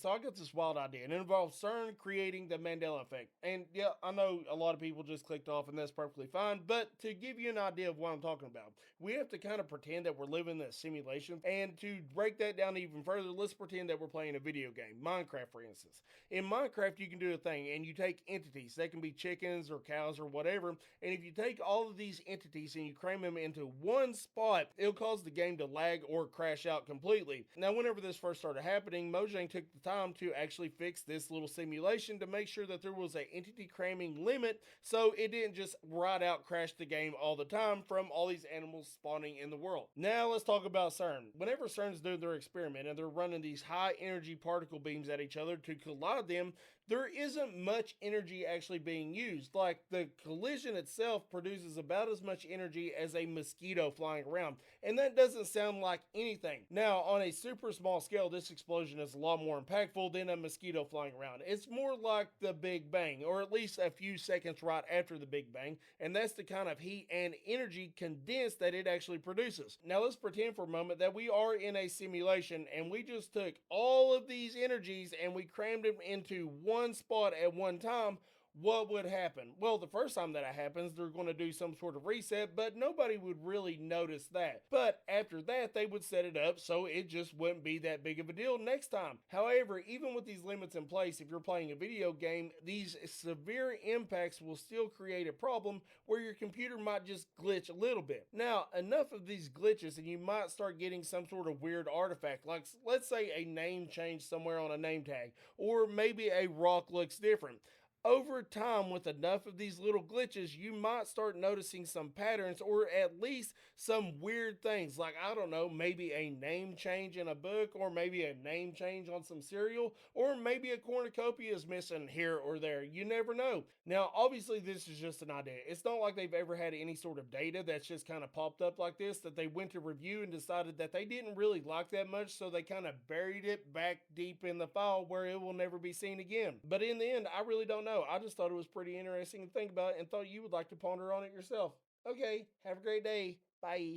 So I got this wild idea, and it involves CERN creating the Mandela effect. And yeah, I know a lot of people just clicked off, and that's perfectly fine. But to give you an idea of what I'm talking about, we have to kind of pretend that we're living in a simulation. And to break that down even further, let's pretend that we're playing a video game, Minecraft, for instance. In Minecraft, you can do a thing, and you take entities. They can be chickens or cows or whatever. And if you take all of these entities and you cram them into one spot, it'll cause the game to lag or crash out completely. Now, whenever this first started happening, Mojang took the time to actually fix this little simulation to make sure that there was an entity cramming limit so it didn't just right out crash the game all the time from all these animals spawning in the world. Now let's talk about CERN. Whenever CERN's doing their experiment and they're running these high energy particle beams at each other to collide them, there isn't much energy actually being used. Like the collision itself produces about as much energy as a mosquito flying around, and that doesn't sound like anything. Now, on a super small scale, this explosion is a lot more impactful than a mosquito flying around. It's more like the Big Bang, or at least a few seconds right after the Big Bang, and that's the kind of heat and energy condensed that it actually produces. Now, let's pretend for a moment that we are in a simulation and we just took all of these energies and we crammed them into one spot at one time. What would happen? Well, the first time that it happens, they're going to do some sort of reset, but nobody would really notice that. But after that, they would set it up so it just wouldn't be that big of a deal next time. However, even with these limits in place, if you're playing a video game, these severe impacts will still create a problem where your computer might just glitch a little bit. Now, enough of these glitches, and you might start getting some sort of weird artifact, like let's say a name change somewhere on a name tag, or maybe a rock looks different. Over time, with enough of these little glitches, you might start noticing some patterns or at least some weird things. Like, I don't know, maybe a name change in a book, or maybe a name change on some cereal, or maybe a cornucopia is missing here or there. You never know. Now, obviously, this is just an idea. It's not like they've ever had any sort of data that's just kind of popped up like this that they went to review and decided that they didn't really like that much, so they kind of buried it back deep in the file where it will never be seen again. But in the end, I really don't know. I just thought it was pretty interesting to think about and thought you would like to ponder on it yourself. Okay, have a great day. Bye.